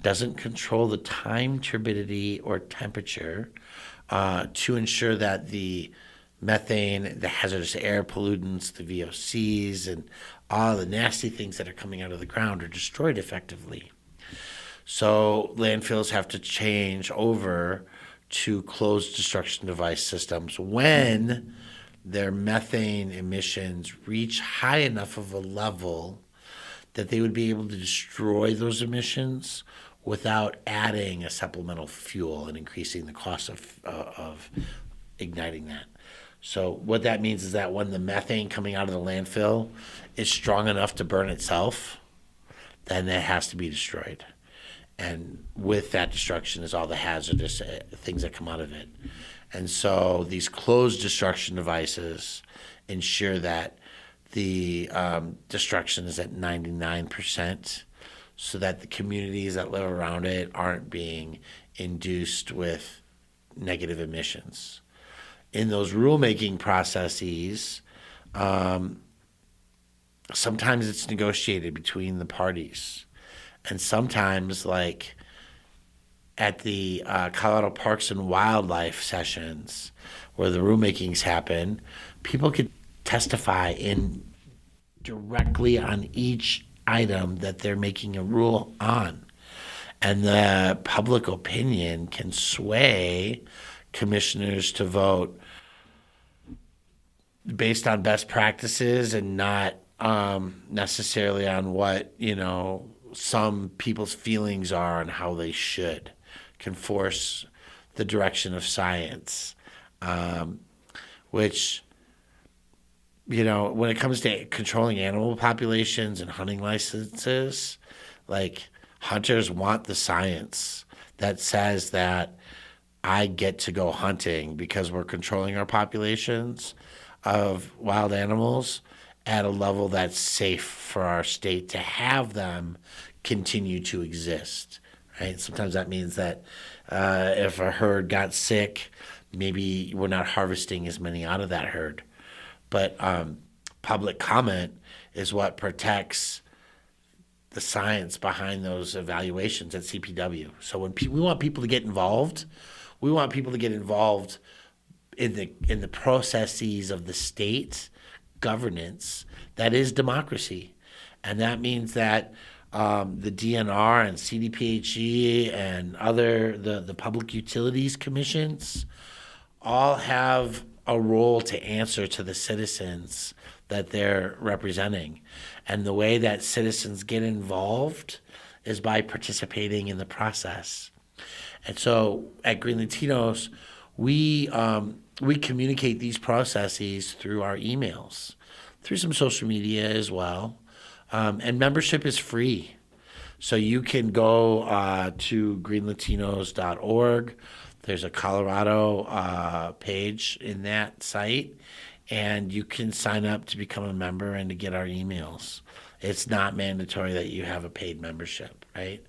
doesn't control the time, turbidity, or temperature to ensure that the methane, the hazardous air pollutants, the VOCs, and all the nasty things that are coming out of the ground are destroyed effectively. So landfills have to change over to closed destruction device systems when their methane emissions reach high enough of a level that they would be able to destroy those emissions without adding a supplemental fuel and increasing the cost of igniting that. So what that means is that when the methane coming out of the landfill is strong enough to burn itself, then it has to be destroyed. And with that destruction is all the hazardous things that come out of it. And so these closed destruction devices ensure that the destruction is at 99%, so that the communities that live around it aren't being induced with negative emissions. In those rulemaking processes, sometimes it's negotiated between the parties. And sometimes, like at the Colorado Parks and Wildlife sessions where the rulemakings happen, people could testify directly on each item that they're making a rule on. And the public opinion can sway commissioners to vote based on best practices and not necessarily on what, some people's feelings are and how they should, can force the direction of science, which, when it comes to controlling animal populations and hunting licenses, like hunters want the science that says that I get to go hunting because we're controlling our populations of wild animals at a level that's safe for our state to have them continue to exist, right? Sometimes that means that if a herd got sick, maybe we're not harvesting as many out of that herd. But public comment is what protects the science behind those evaluations at CPW. So when we want people to get involved, we want people to get involved in the processes of the state governance that is democracy. And that means that the DNR and CDPHE and the public utilities commissions all have a role to answer to the citizens that they're representing. And the way that citizens get involved is by participating in the process. And so at GreenLatinos, we communicate these processes through our emails, through some social media as well. And membership is free. So you can go to greenlatinos.org. There's a Colorado page in that site, and you can sign up to become a member and to get our emails. It's not mandatory that you have a paid membership, right?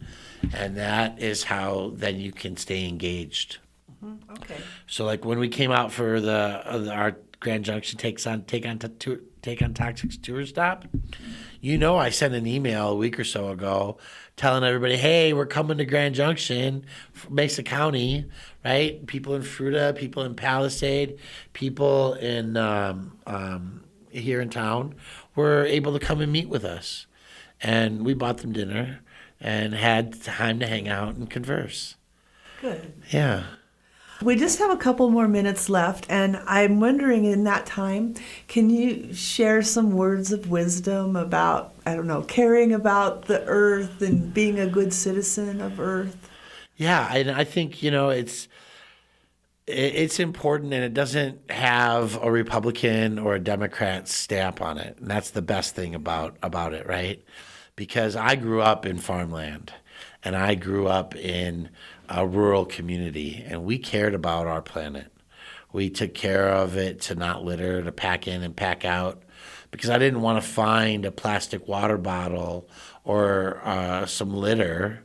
And that is how then you can stay engaged. Mm-hmm. Okay. So like when we came out for our Grand Junction Take on Toxics tour stop, I sent an email a week or so ago telling everybody, hey, we're coming to Grand Junction, Mesa County, right? People in Fruita, people in Palisade, people in here in town were able to come and meet with us. And we bought them dinner and had time to hang out and converse. Good. Yeah. We just have a couple more minutes left, and I'm wondering in that time, can you share some words of wisdom about, caring about the earth and being a good citizen of earth? Yeah, and I think, it's important, and it doesn't have a Republican or a Democrat stamp on it. And that's the best thing about it, right? Because I grew up in farmland, and I grew up in a rural community, and we cared about our planet. We took care of it to not litter, to pack in and pack out, because I didn't want to find a plastic water bottle or some litter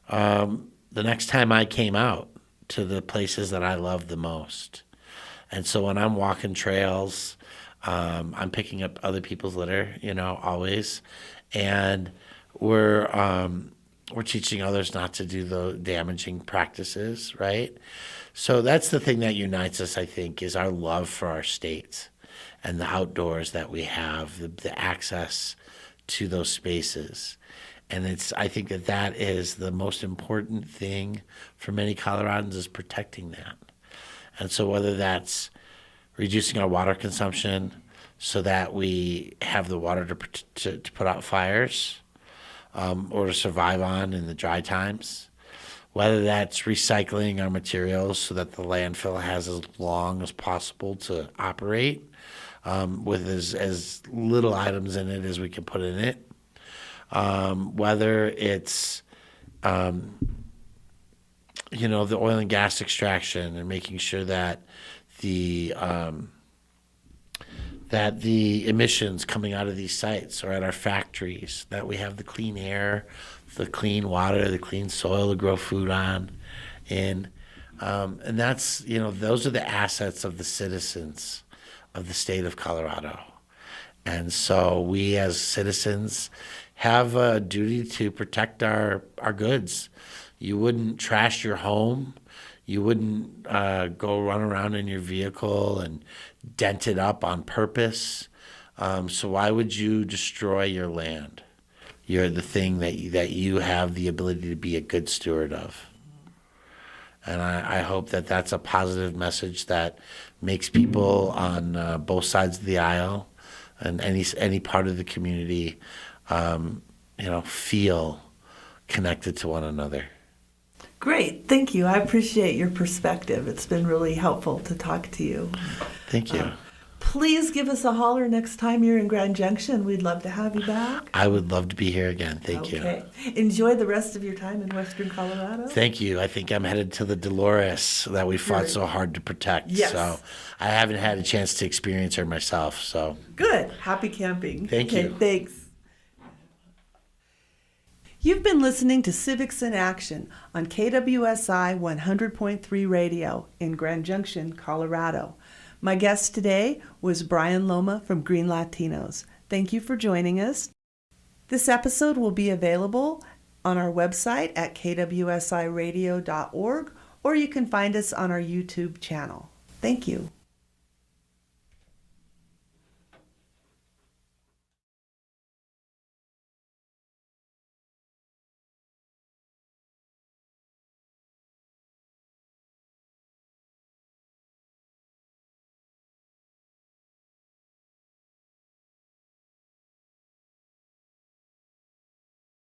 the next time I came out to the places that I love the most. And so when I'm walking trails, I'm picking up other people's litter, always. And we're teaching others not to do the damaging practices, right? So that's the thing that unites us, I think, is our love for our state and the outdoors that we have, the access to those spaces. And I think that is the most important thing for many Coloradans, is protecting that. And so whether that's reducing our water consumption so that we have the water to put out fires, or to survive on in the dry times, whether that's recycling our materials so that the landfill has as long as possible to operate, with as little items in it as we can put in it, whether it's the oil and gas extraction and making sure that the emissions coming out of these sites or at our factories, that we have the clean air, the clean water, the clean soil to grow food on. And that's, those are the assets of the citizens of the state of Colorado. And so we as citizens have a duty to protect our goods. You wouldn't trash your home. You wouldn't go run around in your vehicle and dent it up on purpose. So why would you destroy your land? You're the thing that you have the ability to be a good steward of. And I hope that that's a positive message that makes people on both sides of the aisle and any part of the community, feel connected to one another. Great. Thank you. I appreciate your perspective. It's been really helpful to talk to you. Thank you. Please give us a holler next time you're in Grand Junction. We'd love to have you back. I would love to be here again. Thank you. Okay. Enjoy the rest of your time in Western Colorado. Thank you. I think I'm headed to the Dolores that we fought so hard to protect. Yes. So I haven't had a chance to experience her myself. So good. Happy camping. Thank you. Thanks. You've been listening to Civics in Action on KWSI 100.3 Radio in Grand Junction, Colorado. My guest today was Brian Loma from GreenLatinos. Thank you for joining us. This episode will be available on our website at kwsiradio.org, or you can find us on our YouTube channel. Thank you.